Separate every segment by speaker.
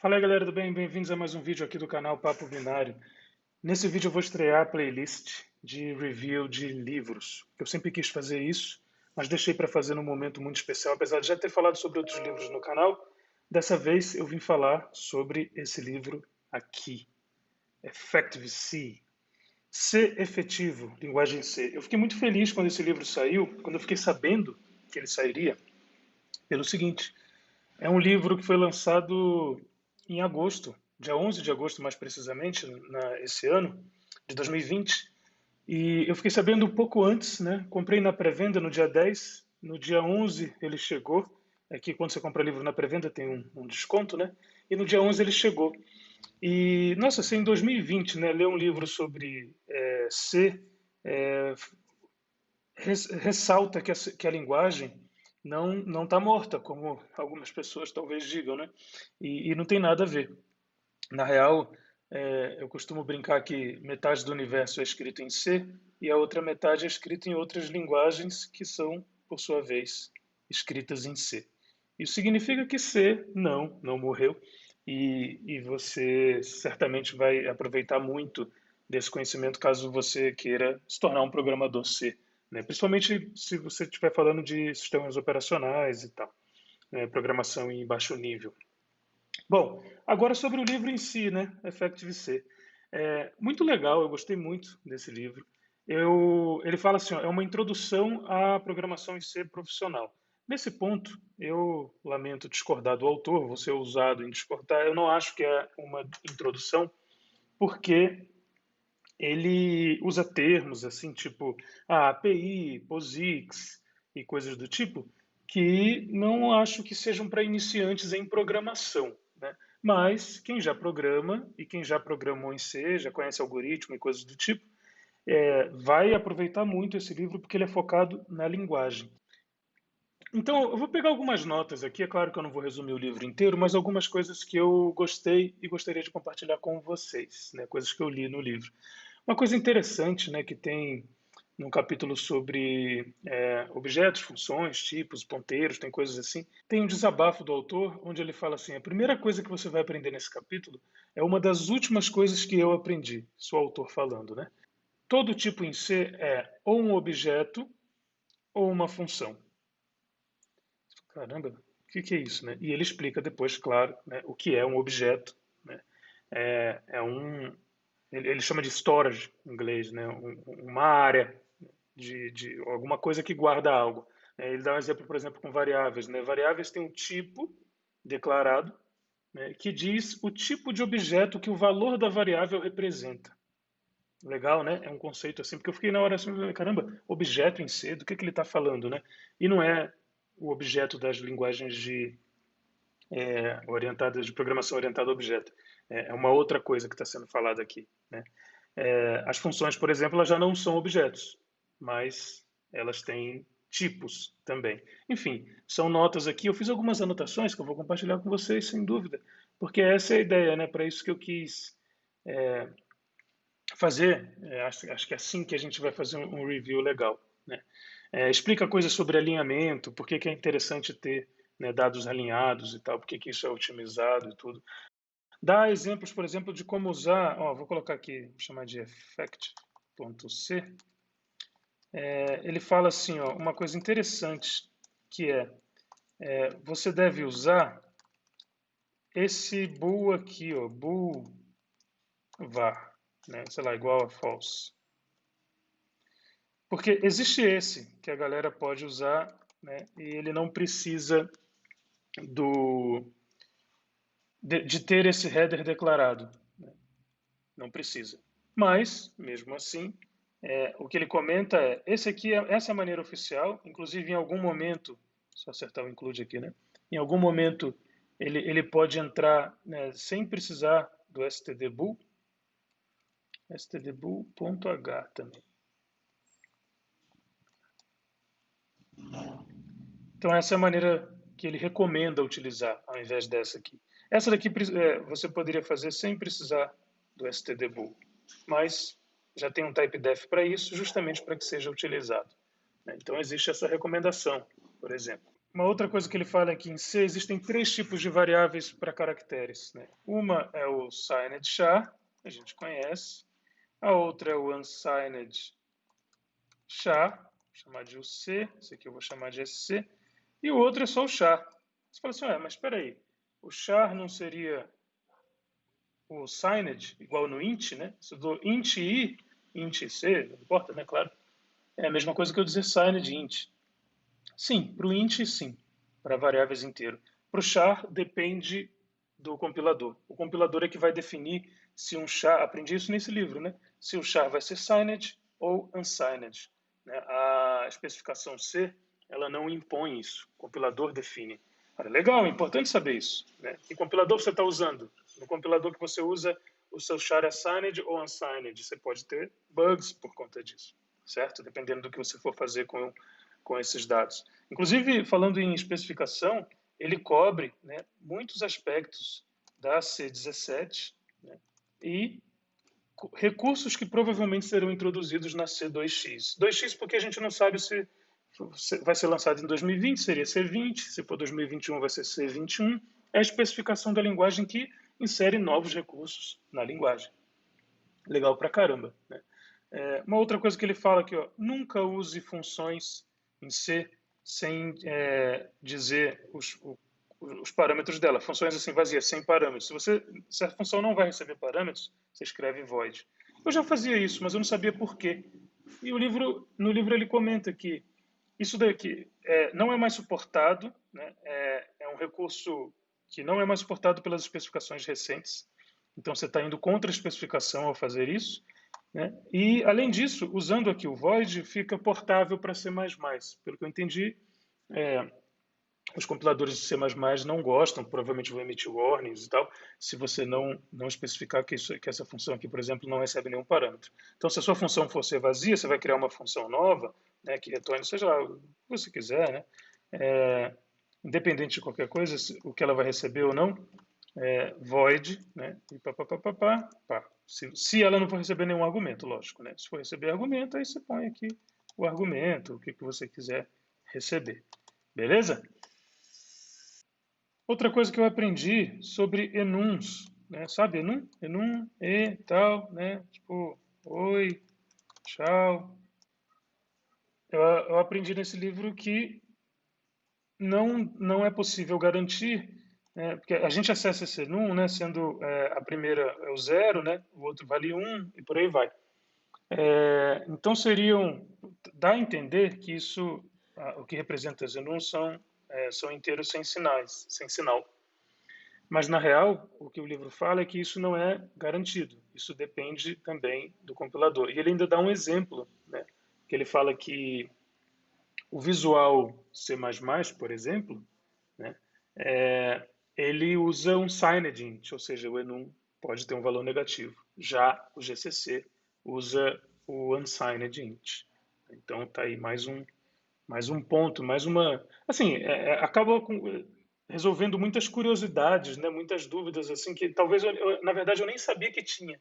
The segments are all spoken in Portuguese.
Speaker 1: Fala aí, galera do bem, bem-vindos a mais um vídeo aqui do canal Papo Binário. Nesse vídeo eu vou estrear a playlist de review de livros. Eu sempre quis fazer isso, mas deixei para fazer num momento muito especial, apesar de já ter falado sobre outros livros no canal. Dessa vez eu vim falar sobre esse livro aqui, Effective C. Ser efetivo, linguagem C. Eu fiquei muito feliz quando esse livro saiu, quando eu fiquei sabendo que ele sairia, pelo seguinte: é um livro que foi lançado em agosto, dia 11 de agosto mais precisamente, esse ano, de 2020. E eu fiquei sabendo um pouco antes, né? Comprei na pré-venda no dia 10, no dia 11 ele chegou. Aqui quando você compra livro na pré-venda tem um desconto, né? E no dia 11 ele chegou. E, nossa, se em 2020, né, ler um livro sobre ser, é, ressalta que a linguagem não está morta, como algumas pessoas talvez digam, né? E não tem nada a ver. Na real, eu costumo brincar que metade do universo é escrito em C e a outra metade é escrita em outras linguagens que são, por sua vez, escritas em C. Isso significa que C não morreu e você certamente vai aproveitar muito desse conhecimento caso você queira se tornar um programador C, né? Principalmente se você estiver falando de sistemas operacionais e tal, né? Programação em baixo nível. Bom, agora sobre o livro em si, né? Effective-C. Muito legal, eu gostei muito desse livro. Ele fala assim, ó, é uma introdução à programação em C profissional. Nesse ponto, eu lamento discordar do autor, vou ser ousado em discordar. Eu não acho que é uma introdução, porque ele usa termos assim, tipo API, POSIX e coisas do tipo, que não acho que sejam para iniciantes em programação, né? Mas quem já programa e quem já programou em C, já conhece algoritmo e coisas do tipo, vai aproveitar muito esse livro porque ele é focado na linguagem. Então, eu vou pegar algumas notas aqui. É claro que eu não vou resumir o livro inteiro, mas algumas coisas que eu gostei e gostaria de compartilhar com vocês, né? Coisas que eu li no livro. Uma coisa interessante, né, que tem num capítulo sobre objetos, funções, tipos, ponteiros, tem coisas assim. Tem um desabafo do autor, onde ele fala assim: a primeira coisa que você vai aprender nesse capítulo é uma das últimas coisas que eu aprendi. Sou o autor falando, né? Todo tipo em C é ou um objeto ou uma função. Caramba, o que é isso, né? E ele explica depois, claro, né, o que é um objeto, né? É um, ele chama de storage em inglês, né? Uma área de alguma coisa que guarda algo. Ele dá um exemplo, por exemplo, com variáveis, né? Variáveis têm um tipo declarado, né, que diz o tipo de objeto que o valor da variável representa. Legal, né? É um conceito assim, porque eu fiquei na hora assim, caramba, objeto em C, do que ele está falando, né? E não é o objeto das linguagens orientadas de programação orientada a objeto. É uma outra coisa que está sendo falada aqui, né? As funções, por exemplo, elas já não são objetos, mas elas têm tipos também. Enfim, são notas aqui. Eu fiz algumas anotações que eu vou compartilhar com vocês, sem dúvida, porque essa é a ideia, né? Para isso que eu quis fazer. Acho que é assim que a gente vai fazer um review legal, né? Explica coisas sobre alinhamento, por que é interessante ter, né, dados alinhados e tal, por que isso é otimizado e tudo. Dá exemplos, por exemplo, de como usar, ó, vou colocar aqui, vou chamar de effect.c. Ele fala assim, ó, uma coisa interessante que você deve usar esse bool aqui, ó, bool var, né, sei lá, igual a false. Porque existe esse que a galera pode usar, né, e ele não precisa do de ter esse header declarado, né? Não precisa. Mas, mesmo assim, o que ele comenta esse aqui essa é a maneira oficial, inclusive em algum momento, só acertar o include aqui, né? Em algum momento ele pode entrar, né, sem precisar do stdbool, stdbool.h também. Então essa é a maneira que ele recomenda utilizar, ao invés dessa aqui. Essa daqui você poderia fazer sem precisar do stdbool, mas já tem um typedef para isso, justamente para que seja utilizado, né? Então existe essa recomendação, por exemplo. Uma outra coisa que ele fala aqui em C, existem três tipos de variáveis para caracteres, né? Uma é o signed char, a gente conhece. A outra é o unsigned char, vou chamar de UC, esse aqui eu vou chamar de SC. E o outro é só o char. Você fala assim, mas espera aí, o char não seria o signed igual no int, né? Se eu dou int i, int c, não importa, né? Claro. É a mesma coisa que eu dizer signed int. Sim, para o int, sim. Para variáveis inteiro. Para o char, depende do compilador. O compilador é que vai definir se um char, aprendi isso nesse livro, né? Se o char vai ser signed ou unsigned. Né? A especificação C, ela não impõe isso. O compilador define. Olha, legal, é importante saber isso. Né? Que compilador você está usando? No compilador que você usa, o seu char é signed ou unsigned. Você pode ter bugs por conta disso, certo? Dependendo do que você for fazer com esses dados. Inclusive, falando em especificação, ele cobre, né, muitos aspectos da C17, né, e recursos que provavelmente serão introduzidos na C2X. 2X porque a gente não sabe se vai ser lançado em 2020, seria C20, se for 2021 vai ser C21. É a especificação da linguagem que insere novos recursos na linguagem. Legal pra caramba, né? Uma outra coisa que ele fala aqui, ó, nunca use funções em C sem dizer os parâmetros dela. Funções assim vazias, sem parâmetros. Se a função não vai receber parâmetros, você escreve void. Eu já fazia isso, mas eu não sabia por quê. E no livro ele comenta que isso daqui não é mais suportado, né? É um recurso que não é mais suportado pelas especificações recentes. Então você está indo contra a especificação ao fazer isso. Né? E, além disso, usando aqui o void, fica portável para C++. Pelo que eu entendi, os compiladores de C++ não gostam, provavelmente vão emitir warnings e tal, se você não especificar que essa função aqui, por exemplo, não recebe nenhum parâmetro. Então, se a sua função for ser vazia, você vai criar uma função nova, né, que retorne, seja lá o que você quiser, né? Independente de qualquer coisa, o que ela vai receber ou não, void, né? E pá. Se ela não for receber nenhum argumento, lógico, né? Se for receber argumento, aí você põe aqui o argumento, o que você quiser receber. Beleza? Outra coisa que eu aprendi sobre enums, né? Sabe enum? Enum, e tal, né? Tipo, oi, tchau. Eu aprendi nesse livro que não é possível garantir, né? Porque a gente acessa esse enum, né? Sendo a primeira é o 0, né? O outro vale 1 e por aí vai. Então dá a entender que isso, o que representa os enums são inteiros sem sinais, sem sinal. Mas, na real, o que o livro fala é que isso não é garantido. Isso depende também do compilador. E ele ainda dá um exemplo, né? Que ele fala que o Visual C++, por exemplo, né? Ele usa um signed int, ou seja, o enum pode ter um valor negativo. Já o GCC usa o unsigned int. Então, está aí mais um ponto, mais uma... Assim, acaba resolvendo muitas curiosidades, né? Muitas dúvidas, assim, que talvez, na verdade, eu nem sabia que tinha.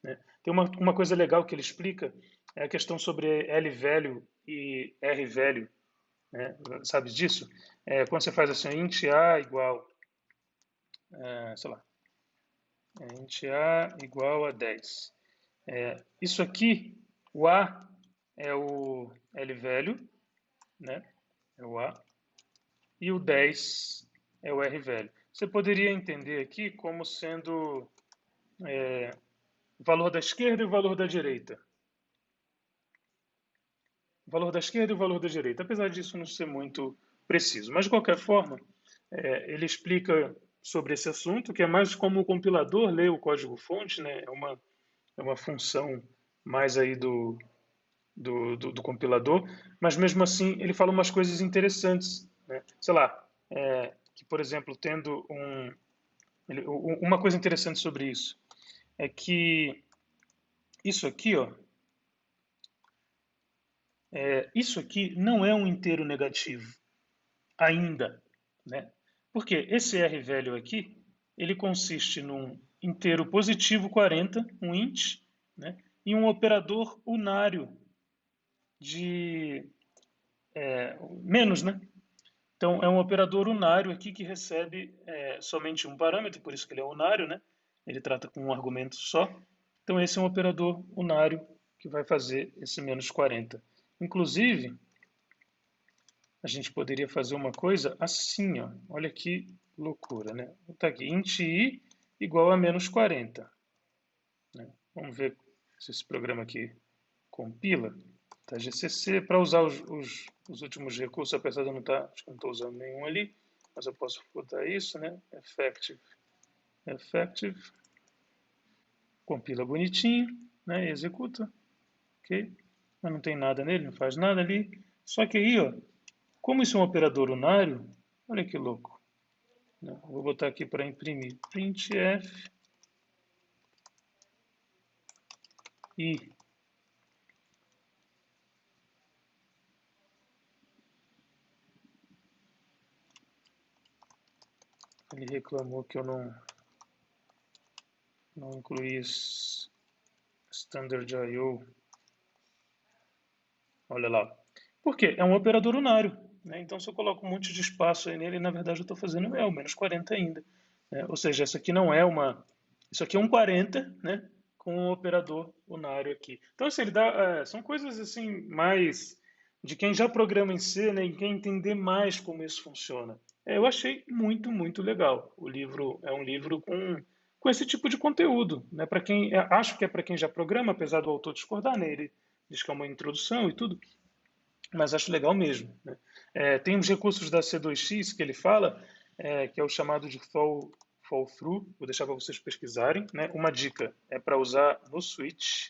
Speaker 1: Né? Tem uma coisa legal que ele explica, é a questão sobre L velho e R velho. Né? Sabe disso? Quando você faz assim, int a igual, sei lá, int a igual a 10. Isso aqui, o a é o L velho, né? É o a. E o 10 é o R velho. Você poderia entender aqui como sendo o valor da esquerda e o valor da direita. O valor da esquerda e o valor da direita, apesar disso não ser muito preciso. Mas, de qualquer forma, ele explica sobre esse assunto, que é mais como o compilador lê o código-fonte, né? É uma função mais aí do compilador, mas mesmo assim ele fala umas coisas interessantes, né? Sei lá, que por exemplo, tendo uma coisa interessante sobre isso é que isso aqui, ó, isso aqui não é um inteiro negativo ainda, né? Porque esse R velho aqui, ele consiste num inteiro positivo 40, um int, né? E um operador unário de menos, né? Então, é um operador unário aqui que recebe somente um parâmetro, por isso que ele é unário, né? Ele trata com um argumento só. Então, esse é um operador unário que vai fazer esse menos 40. Inclusive, a gente poderia fazer uma coisa assim, ó. Olha que loucura, né? Tá aqui, int i igual a menos 40. Né? Vamos ver se esse programa aqui compila. Tá, GCC, para usar os últimos recursos, apesar de eu não estar, acho que não estou usando nenhum ali, mas eu posso botar isso, né? Effective, compila bonitinho, né? E executa, ok? Mas não tem nada nele, não faz nada ali. Só que aí, ó, como isso é um operador unário, olha que louco. Né? Vou botar aqui para imprimir printf e ele reclamou que eu não incluí standard I/O. Olha lá. Por quê? É um operador unário. Né? Então, se eu coloco um monte de espaço aí nele, na verdade eu estou fazendo o menos 40 ainda. Né? Ou seja, essa aqui não é uma... Isso aqui é um 40, né? Com um operador unário aqui. Então, assim, ele dá, são coisas assim mais de quem já programa em C, né? E quem entender mais como isso funciona. Eu achei muito, muito legal. O livro é um livro com esse tipo de conteúdo, né? Para quem acho que é para quem já programa, apesar do autor discordar, né? Ele diz que é uma introdução e tudo, mas acho legal mesmo. Né? Tem uns recursos da C2X que ele fala, que é o chamado de fall through, vou deixar para vocês pesquisarem. Né? Uma dica é para usar no switch,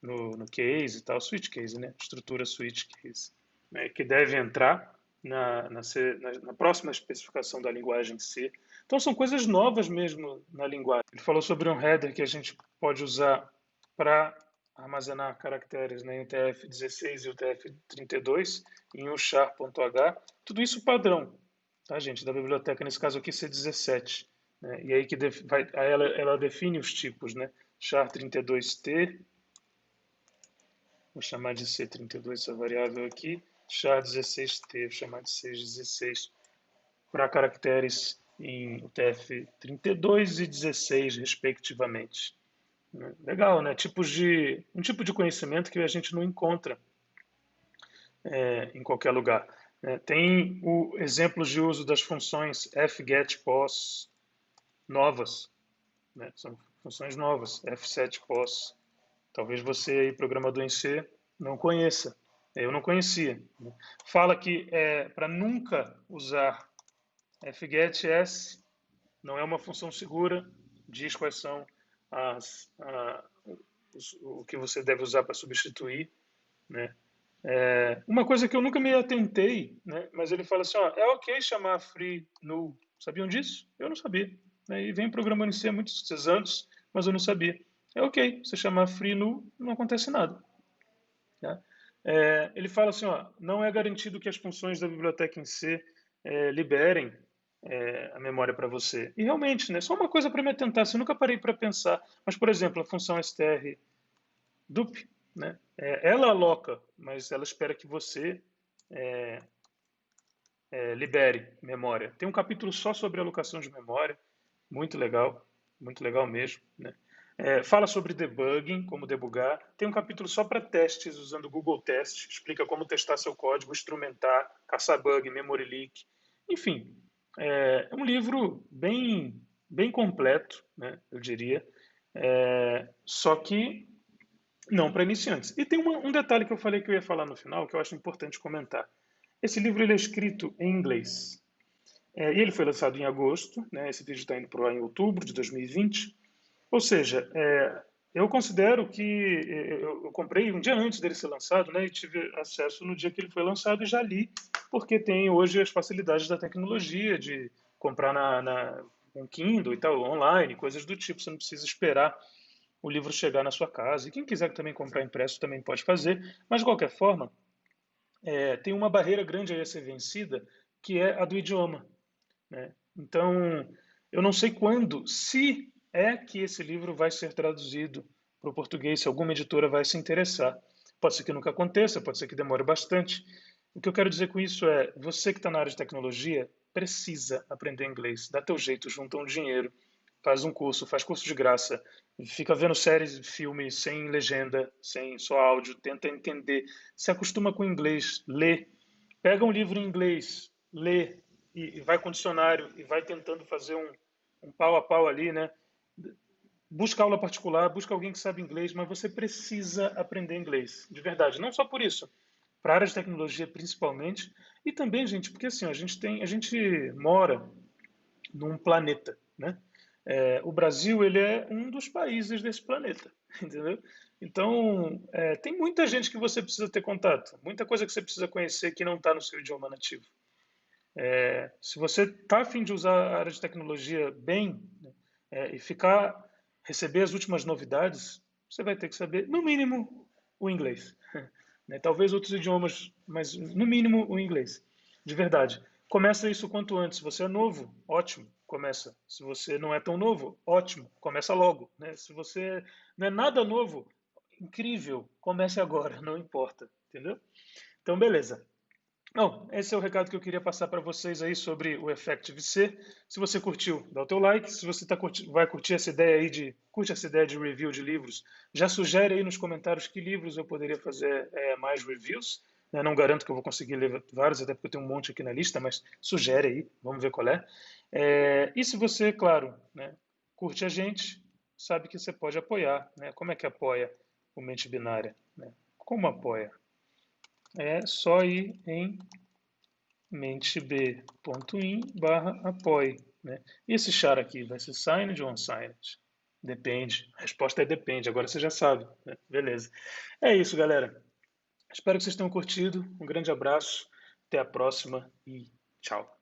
Speaker 1: no case e tal, switch case, né? Estrutura switch case, né? Que deve entrar na próxima especificação da linguagem C. Então são coisas novas mesmo na linguagem. Ele falou sobre um header que a gente pode usar para armazenar caracteres, né, em UTF-16 e UTF-32 em uchar.h, tudo isso padrão, tá, gente, da biblioteca, nesse caso aqui C17. Né, e aí que aí ela define os tipos, né, char32t, vou chamar de C32 essa variável aqui, char16t, vou chamar de C16, para caracteres em UTF-32 e 16, respectivamente. Legal, né? Um tipo de conhecimento que a gente não encontra em qualquer lugar. Né? Tem exemplos de uso das funções fgetPos novas, né? São funções novas, fsetPos. Talvez você aí, programador em C, não conheça. Eu não conhecia. Né? Fala que para nunca usar fgets, não é uma função segura, diz quais são o que você deve usar para substituir, né? Uma coisa que eu nunca me atentei, né? Mas ele fala assim, ó, é ok chamar free null. Sabiam disso? Eu não sabia. Né? E vem programando em C há muitos anos, mas eu não sabia. É ok, você chamar free null, não acontece nada. Tá? Ele fala assim, ó, não é garantido que as funções da biblioteca em C liberem a memória para você. E realmente, né, só uma coisa para me atentar, assim, eu nunca parei para pensar, mas, por exemplo, a função str dup, né, ela aloca, mas ela espera que você libere memória. Tem um capítulo só sobre alocação de memória, muito legal mesmo. Né? Fala sobre debugging, como debugar. Tem um capítulo só para testes, usando o Google Test, explica como testar seu código, instrumentar, caçar bug, memory leak. Enfim, é um livro bem completo, né, eu diria, só que não para iniciantes. E tem um detalhe que eu falei que eu ia falar no final, que eu acho importante comentar. Esse livro ele é escrito em inglês. E ele foi lançado em agosto, né? Esse vídeo está indo para em outubro de 2020. Ou seja, eu considero que eu comprei um dia antes dele ser lançado, né? E tive acesso no dia que ele foi lançado e já li, porque tem hoje as facilidades da tecnologia de comprar um Kindle e tal, online, coisas do tipo. Você não precisa esperar o livro chegar na sua casa. E quem quiser também comprar impresso também pode fazer. Mas, de qualquer forma, tem uma barreira grande a ser vencida, que é a do idioma. Né? Então, eu não sei quando, se é que esse livro vai ser traduzido para o português, se alguma editora vai se interessar. Pode ser que nunca aconteça, pode ser que demore bastante. O que eu quero dizer com isso é, você que está na área de tecnologia precisa aprender inglês. Dá teu jeito, junta um dinheiro, faz um curso, faz curso de graça, fica vendo séries, filmes sem legenda, sem só áudio, tenta entender, se acostuma com o inglês, lê, pega um livro em inglês, lê e vai com o dicionário e vai tentando fazer um pau a pau ali, né? Busca aula particular, busca alguém que sabe inglês, mas você precisa aprender inglês, de verdade. Não só por isso, para a área de tecnologia principalmente, e também, gente, porque assim, a gente mora num planeta, né? O Brasil ele é um dos países desse planeta, entendeu? Então tem muita gente que você precisa ter contato, muita coisa que você precisa conhecer que não está no seu idioma nativo. Se você está a fim de usar a área de tecnologia bem, né, e ficar receber as últimas novidades, você vai ter que saber no mínimo o inglês, né? Talvez outros idiomas, mas no mínimo o inglês. De verdade. Começa isso quanto antes. Se você é novo, ótimo, começa. Se você não é tão novo, ótimo, começa logo, né? Se você não é nada novo, incrível, comece agora, não importa, entendeu? Então, beleza. Não, esse é o recado que eu queria passar para vocês aí sobre o Effective-C. Se você curtiu, dá o teu like. Se você vai curtir essa ideia aí curte essa ideia de review de livros, já sugere aí nos comentários que livros eu poderia fazer mais reviews. Eu não garanto que eu vou conseguir ler vários, até porque eu tenho um monte aqui na lista, mas sugere aí, vamos ver qual é. E se você, claro, né, curte a gente, sabe que você pode apoiar, né? Como é que apoia o Mente Binária, né? Como apoia? É só ir em menteb.in/apoie, né? E esse char aqui vai ser signed ou unsigned? Depende. A resposta é depende. Agora você já sabe, né? Beleza. É isso, galera. Espero que vocês tenham curtido. Um grande abraço. Até a próxima e tchau.